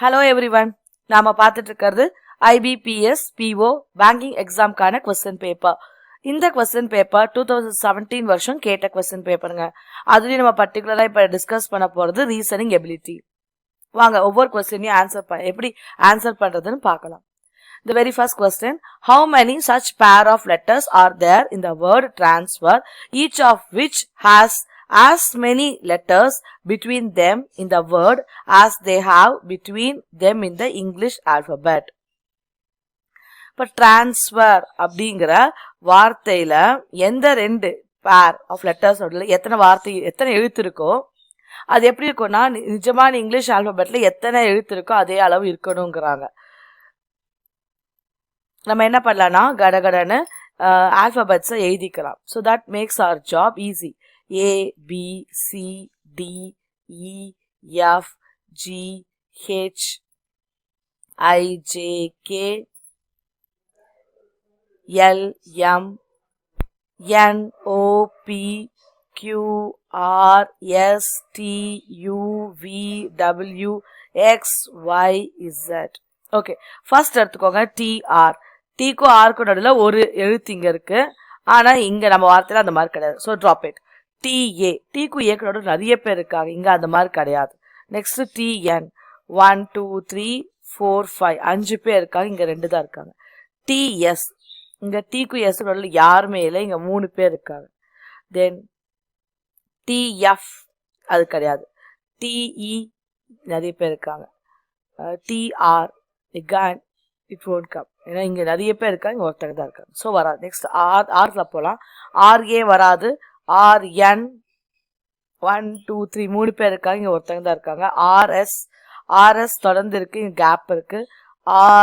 Hello everyone. நாம பார்த்துட்டு இருக்கிறது IBPS PO Banking Examக்கான question paper. இந்த question paper 2017 வருஷம் கேட்ட question paperங்க. அதுலயும் நம்ம பர்టిక్యులரா இப்ப டிஸ்கஸ் பண்ண போறது ரீசனிங் எபிலிட்டி. வாங்க ஒவ்வொரு क्वेश्चனையும் எப்படி ஆன்சர் பண்றதுன்னு பார்க்கலாம். The very first question, how many such pair of letters are there in the word transfer, each of which has as many letters between them in the word as they have between them in the English alphabet? இப்ப transfer அப்படிங்கிற வார்த்தையில எந்த ரெண்டு pair of letters எத்தனை எழுத்து இருக்கோ அது எப்படி இருக்கும்னா நிஜமான இங்கிலீஷ் ஆல்பபெட்ல எத்தனை எழுத்து இருக்கோ அதே அளவு இருக்கணுங்கிறாங்க. நம்ம என்ன பண்ணலாம்னா கடகடன்னு ஆல்பபெட்ஸை எழுதிக்கலாம். So that makes our job easy. A, B, C, D, E, F, G, H, I, J, K, L, M, N, O, P, Q, R, S, T, U, V, W, X, Y, Z. Okay, first எடுத்துக்கோங்க TR. டீக்கும் ஆர்க்கும் நடுவில் ஒரு எழுத்து இங்க இருக்கு, ஆனா இங்க நம்ம வார்த்தையில அந்த மாதிரி கிடையாது. So drop it. TA, டீக்கும் ஏக்கு நடுவில் நிறைய பேர் இருக்காங்க, இங்க அந்த மாதிரி கிடையாது. நெக்ஸ்ட் TN, 1 2 3 4 5 5 பேர் இருக்காங்க, இங்க 2 தான் இருக்காங்க. TS, இங்க டீக்கும் எஸ் நடுவில் யாருமே இல்லை, இங்க 3 பேர் இருக்காங்க. தென் TF, அது கிடையாது. TE, நிறைய பேர் இருக்காங்க. TR, again it won't come, ஏன்னா இங்க நிறைய பேர் இருக்காங்க, இங்க ஒருத்தங்க தான் இருக்காங்க. ஸோ வராது. நெக்ஸ்ட் ஆர்ல போலாம். RA வராது. RN 1 2 3 3 பேர் இருக்காங்க, இங்க ஒருத்தங்க தான் இருக்காங்க. RS தொடர்ந்து இருக்கு, இங்க கேப் இருக்கு.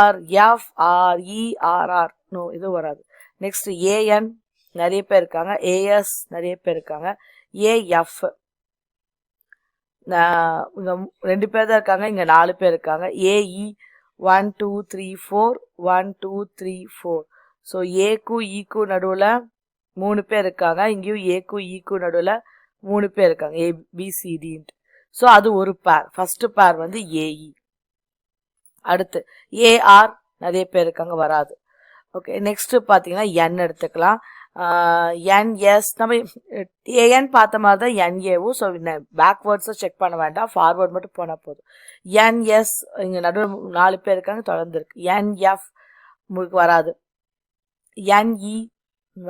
RF RE RR நோ, இது வராது. நெக்ஸ்ட் AN நிறைய பேர் இருக்காங்க. AS நிறைய பேர் இருக்காங்க. AF இங்க 2 பேர் தான் இருக்காங்க, இங்க 4 பேர் இருக்காங்க. AE 1 2 3 4 1 2 3 4. ஸோ ஏக்கும் ஈக்கும் நடுவில் 3 பேர் இருக்காங்க, இங்கேயும் ஏக்கும் ஈக்கும் நடுவில் 3 பேர் இருக்காங்க. ABCD. ஸோ அது ஒரு பேர். ஃபர்ஸ்ட் பேர் வந்து AE. அடுத்து AR நிறைய பேர் இருக்காங்க, வராது. ஓகே, நெக்ஸ்ட் பார்த்தீங்கன்னா N எடுத்துக்கலாம். NS நம்ம AN பார்த்த மாதிரி தான் NAவும். ஸோ பேக்வேர்ட்ஸை செக் பண்ண வேண்டாம், ஃபார்வர்ட் மட்டும் போனால் போதும். NS இங்கே நடுவில் 4 பேர் இருக்காங்க, தொடர்ந்து இருக்கு. NF உங்களுக்கு வராது. NE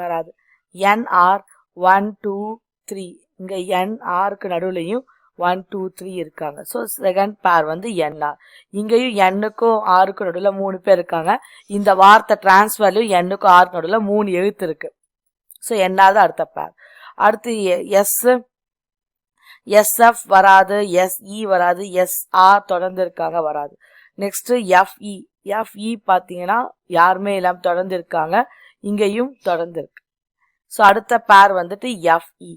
வராது. NR 1 2 3 இங்கே NRக்கு நடுவுலையும் 1 2 3 இருக்காங்க. ஸோ செகண்ட் பேர் வந்து NR. இங்கேயும் Nக்கும் Rக்கும் நடுவில் 3 பேர் இருக்காங்க. இந்த வார்த்தை டிரான்ஸ்ஃபர்லையும் Nக்கும் Rக்கு நடுவில் 3 எழுத்து இருக்கு. ஸோ NR தான் அடுத்த பேர். அடுத்து SF வராது. SE வராது. SR தொடர்ந்து இருக்காங்க, வராது. நெக்ஸ்ட் FE பார்த்தீங்கன்னா யாருமே இல்லாம தொடர்ந்து இருக்காங்க, இங்கேயும் தொடர்ந்து இருக்கு. ஸோ அடுத்த பேர் வந்துட்டு FE.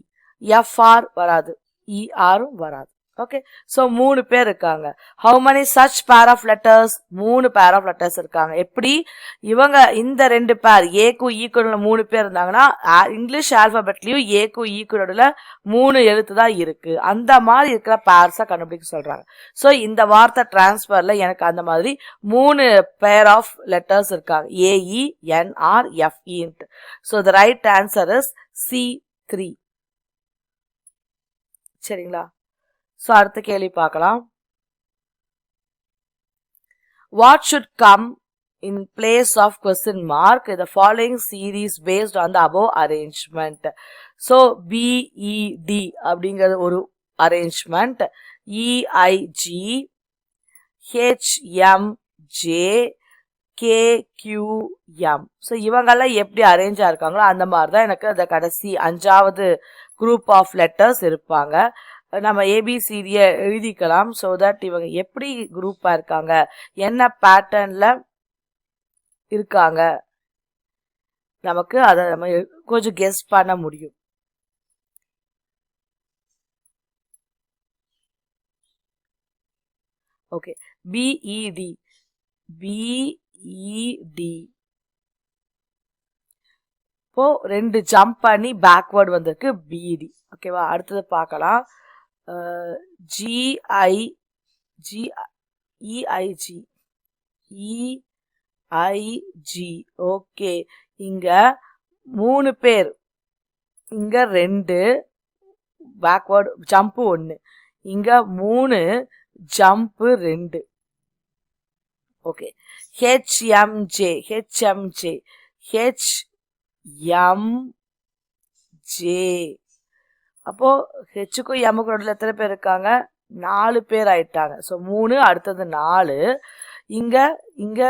FR வராது. ERம் வராது. ஓகே, ஸோ 3 பேர் இருக்காங்க. How many such pair of letters? 3 pair of letters இருக்காங்க. எப்படி இவங்க இந்த 2 பேர் ஏக்கும் ஈக்கும் 3 பேர் இருந்தாங்கன்னா இங்கிலீஷ் ஆல்பபெட்லயும் ஏக்கும் ஈக்கும் நடுவில் 3 எழுத்து தான் இருக்கு. அந்த மாதிரி இருக்கிற பேர்ஸா கண்டுபிடிக்க சொல்றாங்க. ஸோ இந்த வார்த்தை டிரான்ஸ்ஃபர்ல எனக்கு அந்த மாதிரி 3 பேர் ஆஃப் லெட்டர்ஸ் இருக்காங்க, AE NR FE. So the right answer is C3. சரிங்களா? ஸோ அடுத்த கேள்வி பார்க்கலாம். What should come in place of question mark in the following series based on the above arrangement? So BED அப்படிங்கிறது ஒரு arrangement. EIG HMJ KQM. So இவங்கெல்லாம் எப்படி அரேஞ்சாக இருக்காங்களோ அந்த மாதிரி தான் எனக்கு அந்த கடைசி 5வது குரூப் ஆஃப் லெட்டர்ஸ் இருப்பாங்க. நம்ம ABCDயை எழுதிக்கலாம். ஸோ தட் இவங்க எப்படி குரூப்பா இருக்காங்க, என்ன பேட்டர்ன்ல இருக்காங்க, நமக்கு அதை நம்ம கொஞ்சம் கெஸ் பண்ண முடியும். ஓகே, BED இப்போ 2 ஜம்ப் பண்ணி பேக்வர்ட் வந்திருக்கு, BD. ஓகேவா, அடுத்தது பார்க்கலாம். EIG EIG. ஓகே, இங்க 3 பேர், இங்க 2 பேக்வர்ட் ஜம்ப் 1, இங்க 3 ஜம்ப் 2. ஓகே, HMJ HMJ அப்போ ஹெச்சுக்கும் எம்முக்கும் நடுவில் எத்தனை பேர் இருக்காங்க? 4 பேர் ஆயிட்டாங்க. ஸோ 3 அடுத்தது 4. இங்க இங்க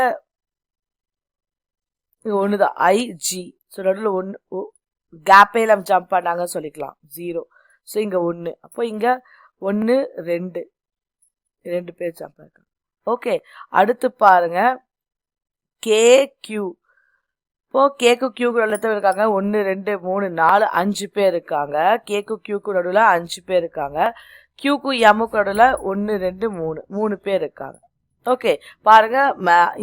ஒண்ணுதான் IG. ஸோ நடுவில் 1 கேப்பே நம்ம ஜம்ப் பண்ணாங்க சொல்லிக்கலாம் 0. ஸோ இங்க 1, அப்போ இங்க 1 2 பேர் ஜம்ப் ஆயிருக்காங்க. ஓகே, அடுத்து பாருங்க KQ. இப்போ கேக்கு கியூக்கு நடுவில் எத்தனை இருக்காங்க? 1 2 3 4 5 பேர் இருக்காங்க. கேக்கு கியூக்கு நடுவில் 5 பேர் இருக்காங்க. கியூக்கு எம்முக்கு நடுவில் 1 2 3 பேர் இருக்காங்க. ஓகே, பாருங்க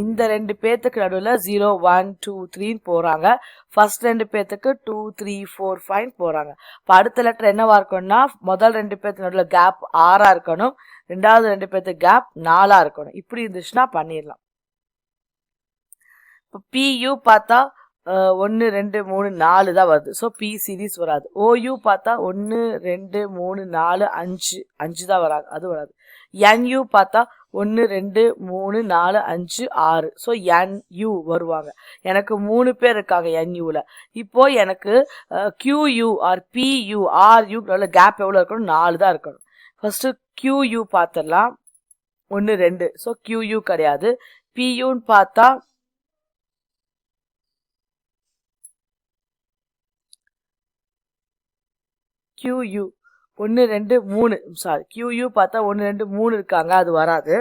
இந்த 2 பேத்துக்கு நடுவில் 0 1 2 3 போறாங்க. ஃபர்ஸ்ட் 2 பேத்துக்கு 2 3 4 5 போறாங்க. இப்போ அடுத்த லெட்டர் என்னவா இருக்கணும்னா, முதல் 2 பேத்துக்கு நடுவில் கேப் 6 இருக்கணும், ரெண்டாவது 2 பேத்துக்கு கேப் 4 இருக்கணும். இப்படி இருந்துச்சுன்னா பண்ணிடலாம். இப்போ PU பார்த்தா 1 2 3 4 தான் வருது. ஸோ P சீரீஸ் வராது. OU பார்த்தா 1 2 3 4 5 தான் வராது, அது வராது. NU பார்த்தா 1 2 3 4 5 6. ஸோ NU வருவாங்க. எனக்கு 3 பேர் இருக்காங்க NUல. இப்போ எனக்கு QU or PU RU gap எவ்வளோ இருக்கணும்? 4 தான் இருக்கணும். ஃபர்ஸ்ட் QU பார்த்துடலாம். 1 2. ஸோ QU கிடையாது. PUன்னு பார்த்தா QU 1 2 3, சாரி QU பார்த்தா 1 2 3 இருக்காங்க, அது வராது.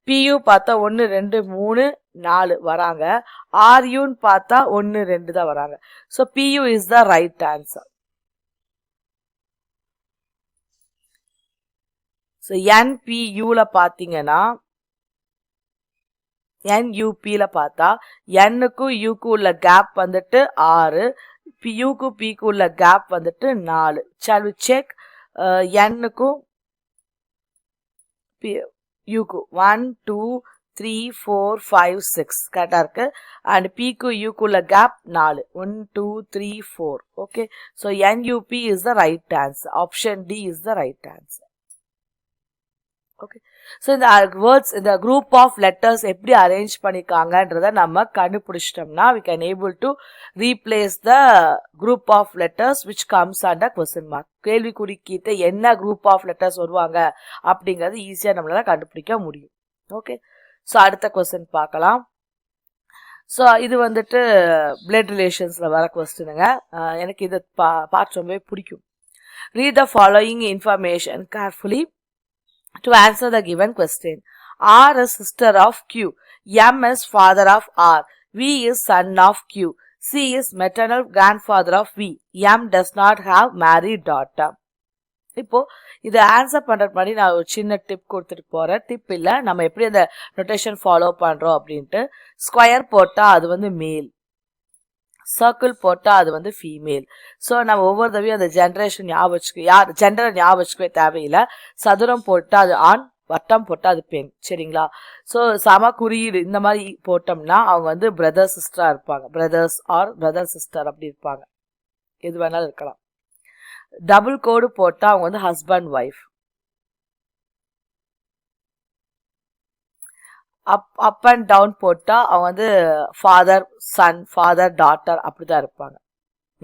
PU பார்த்தா 1 2 3 4 வராங்க. RUன்னு பார்த்தா 1 2 தான் வராங்க. So PU is the right answer. So NPUல பார்த்தீங்கன்னா, NUPல பார்த்தா Nக்கும் Uக்கு உள்ள கேப் வந்துட்டு 6, Uக்கு Pக்கு உள்ள கேப் வந்துட்டு 4. Shall we check? Nக்கும் Uக்கு 1 2 3 4 5 6 கரெக்டா இருக்கு. அண்ட் Pக்கு Uக்கு உள்ள gap 4, 1 2 3 4. Okay, so NUP is the right answer. Option D is the right answer. Okay, so இந்த வேர்ட்ஸ், இந்த குரூப் ஆஃப் லெட்டர்ஸ் எப்படி அரேஞ்ச் பண்ணிருக்காங்கன்றத நம்ம கண்டுபிடிச்சிட்டோம்னா we can able to replace the group of letters which comes under question mark. கேள்வி குறிக்கிட்ட என்ன group of letters வருவாங்க அப்படிங்கறது ஈஸியா நம்மளால கண்டுபிடிக்க முடியும். ஓகே, ஸோ அடுத்த கொஸ்டின் பார்க்கலாம். ஸோ இது வந்துட்டு பிளட் ரிலேஷன்ஸ்ல வர கொஸ்டினுங்க. எனக்கு இது பார்ட் ரொம்பவே பிடிக்கும். Read the following information carefully to answer the given question. R is sister of Q. M is father of R. V is son of Q. C is maternal grandfather of V. M does not have married daughter. இப்போ இதை answer பண்றதுக்கு முன்னாடி நான் ஒரு சின்ன tip கொடுத்துட்டு போறேன். Tip இல்ல, நம்ம எப்படி அந்த நோட்டேஷன் ஃபாலோ பண்றோம் அப்படின்ட்டு. ஸ்கொயர் போட்டா அது வந்து மேல், சர்க்கிள் போட்டா அது வந்து ஃபீமேல். ஸோ நம்ம ஒவ்வொரு தடவையும் அந்த ஜென்ரேஷன் ஞாபகம் வச்சுக்க, ஜெண்டரை ஞாபகம் வச்சுக்கவே தேவையில்லை. சதுரம் போட்டா அது ஆண், வட்டம் போட்டா அது பெண். சரிங்களா? ஸோ சம குறியீடு இந்த மாதிரி போட்டோம்னா அவங்க வந்து பிரதர் சிஸ்டரா இருப்பாங்க. பிரதர்ஸ் ஆர் பிரதர் சிஸ்டர் அப்படி இருப்பாங்க. எது வேணாலும் இருக்கலாம். டபுள் கோடு போட்டா அவங்க வந்து husband wife. Up and down போட்டா அவங்க வந்து ஃபாதர் சன், ஃபாதர் டாட்டர் அப்படிதான் இருப்பாங்க.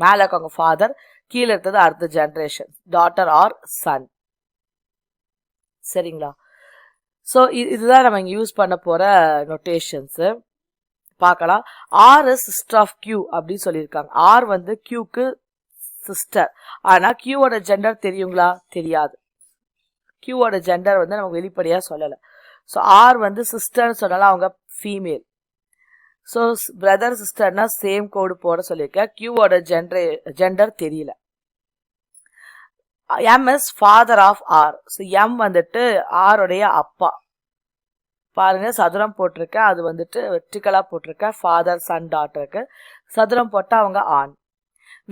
மேல இருக்கவங்க ஃபாதர், கீழே இருக்கிறது அடுத்த ஜெனரேஷன் டாட்டர் ஆர் சன். சரிங்களா? ஸோ இதுதான் நம்ம இங்க யூஸ் பண்ண போற நோட்டேஷன்ஸ். பார்க்கலாம். R is sister of Q அப்படின்னு சொல்லியிருக்காங்க. ஆர் வந்து கியூக்கு சிஸ்டர். ஆனா கியூவோட ஜெண்டர் தெரியுங்களா? தெரியாது. கியூவோட ஜெண்டர் வந்து நமக்கு வெளிப்படையா சொல்லல. ஸோ ஆர் வந்து சிஸ்டர்னு சொன்னாலும் அவங்க ஃபீமேல். ஸோ பிரதர் சிஸ்டர்னா சேம் கோடு போட சொல்லியிருக்கேன். கியூவோட ஜெண்டர் தெரியல. M is father of R. So M வந்துட்டு ஆருடைய அப்பா. பாருங்க, சதுரம் போட்டிருக்கேன், அது வந்துட்டு வெர்டிகலா போட்டிருக்கேன். ஃபாதர் சன் டாட்டருக்கு சதுரம் போட்டா அவங்க ஆண்.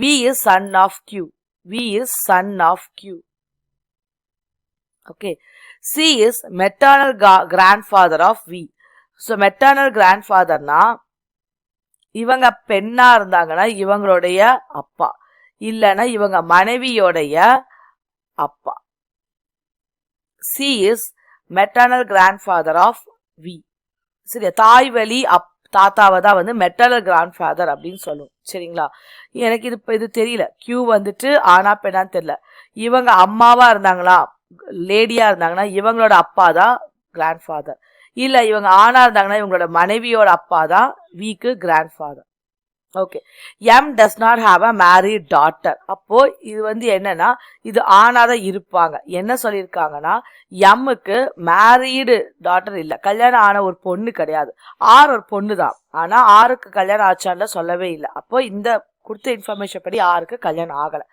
V is son of Q. V is son of Q. Okay, C is maternal grandfather of V. So maternal grandfather na இவங்க பெண்ணா இருந்தாங்கன்னா இவங்களுடைய அப்பா, இல்லனா இவங்க மனைவியோடைய அப்பா. C is maternal grandfather of V. சரியா, தாய் வழி தாத்தாவை தான் வந்து மெட்டர்னல் கிராண்ட்ஃபாதர் அப்படின்னு சொல்லுவோம். சரிங்களா, எனக்கு இது தெரியல, Q வந்துட்டு ஆனா பெண்ணான்னு தெரியல. இவங்க அம்மாவா இருந்தாங்களா, லேடியா இருந்தாங்கன்னா இவங்களோட அப்பா தான் கிராண்ட்ஃபாதர், இல்ல இவங்க ஆணா இருந்தாங்கன்னா இவங்களோட மனைவியோட அப்பா தான் week grandfather. Okay, M does not have a married daughter. அப்போ இது வந்து என்னன்னா இது ஆணாதான் இருப்பாங்க. என்ன சொல்லியிருக்காங்கன்னா எம்முக்கு மேரீடு டாட்டர் இல்ல, கல்யாணம் ஆன ஒரு பொண்ணு கிடையாது. ஆர் ஒரு பொண்ணு தான், ஆனா ஆருக்கு கல்யாணம் ஆச்சான்னு சொல்லவே இல்லை. அப்போ இந்த கொடுத்த இன்ஃபர்மேஷன் படி ஆருக்கு கல்யாணம் ஆகல.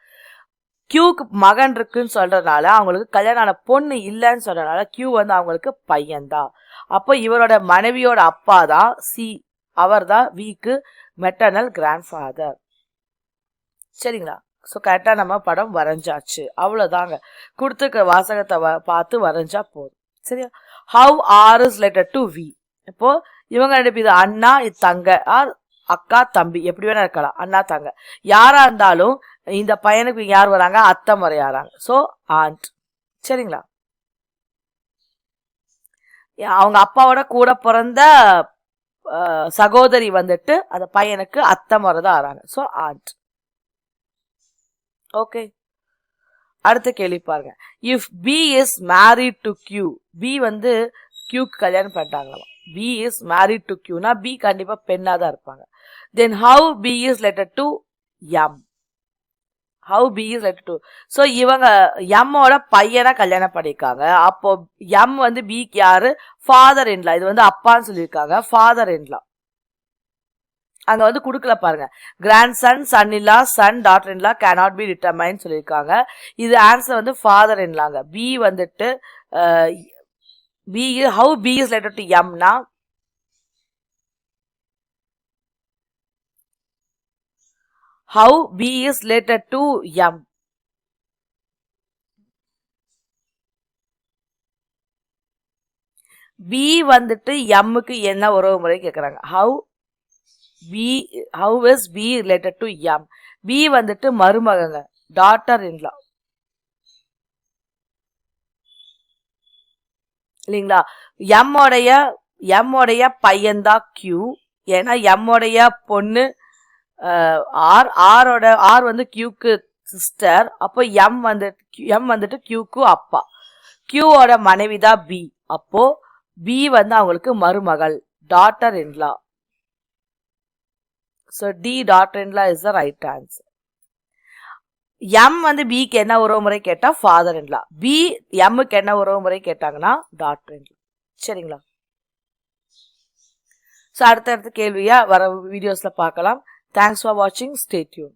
கியூக்கு மகன் இருக்குன்னு சொல்றதுனால அவங்களுக்கு கல்யாணம் ஆன பொண்ணு இல்லைன்னு சொல்றதுனால கியூ வந்து அவங்களுக்கு பையன்தான். அப்போ இவரோட மனைவியோட அப்பா தான் சி, அவர் தான் வீக்கு மெட்டர்னல் கிராண்ட்ஃபாதர். சரிங்களா, ஸோ கரெக்டா நம்ம படம் வரைஞ்சாச்சு. அவ்வளவுதாங்க, கொடுத்துருக்க வாசகத்தை பார்த்து வரைஞ்சா போதும். சரியா, how R is related to V. இப்போ இவங்க ரெண்டு பேர் அண்ணா இது தங்க, ஆர் அக்கா தம்பி, எப்படி வேணா இருக்கலாம், அண்ணா தங்க யாரா இருந்தாலும் இந்த பையனுக்கு யார் வராங்க, அத்தை முறை யாராங்க, ஸோ ஆண்ட். சரிங்களா, அவங்க அப்பாவோட கூட பிறந்த சகோதரி வந்துட்டு அந்த பையனுக்கு அத்தை முறை தான் ஆறாங்க, ஸோ ஆண்ட். ஓகே, அடுத்த கேள்வி பாருங்க. If B is married to Q, B வந்து கியூக்கு கல்யாணம் பண்ணிட்டாங்களாம். பி இஸ் மேரிட் டு கியூனா பி கண்டிப்பா பெண்ணா தான் இருப்பாங்க. Then how B is related to M. How B is related to, so இவங்க எம்மோட பையனா கல்யாணம் பண்ணிருக்காங்க. அப்போ எம் வந்து பிக்கு யாரு, ஃபாதர் இன்லா. இது வந்து அப்பான்னு சொல்லியிருக்காங்க, ஃபாதர் இன்லா. அங்க வந்து குடுக்கல பாருங்க, கிராண்ட் சன், சன் இல்லா, son daughter in law cannot be determine சொல்லியிருக்காங்க. இது ஆன்சர் வந்து ஃபாதர் இன்லாங்க. பி வந்துட்டு B, how B is related to எம்னா how B is related to M. B வந்துட்டு எம்முக்கு என்ன உறவு முறை கேக்குறாங்க. How is B related to M. B வந்துட்டு மருமகங்க, டாட்டர் இன்லா இல்லைங்களா. எம்முடைய பையன்தான் கியூ, ஏன்னா எம்முடைய பொண்ணு ஆர் வந்து கியூக்கு சிஸ்டர். அப்போ எம் வந்துட்டு கியூக்கு அப்பா. கியூவோட மனைவி தான் பி, அப்போ பி வந்து அவங்களுக்கு மருமகள், daughter in-law. So D, daughter-in-law is the right answer. M வந்து பிக்கு என்ன உறவு முறை கேட்டா ஃபாதர் இன்லா, பி எம்முக்கு என்ன உறவு முறை கேட்டாங்கன்னா டாட்டர் இன்லா. சரிங்களா, ஸோ அடுத்த கேள்வியா வர வீடியோஸ்ல பார்க்கலாம். தேங்க்ஸ் ஃபார் வாட்சிங், ஸ்டே டியூன்.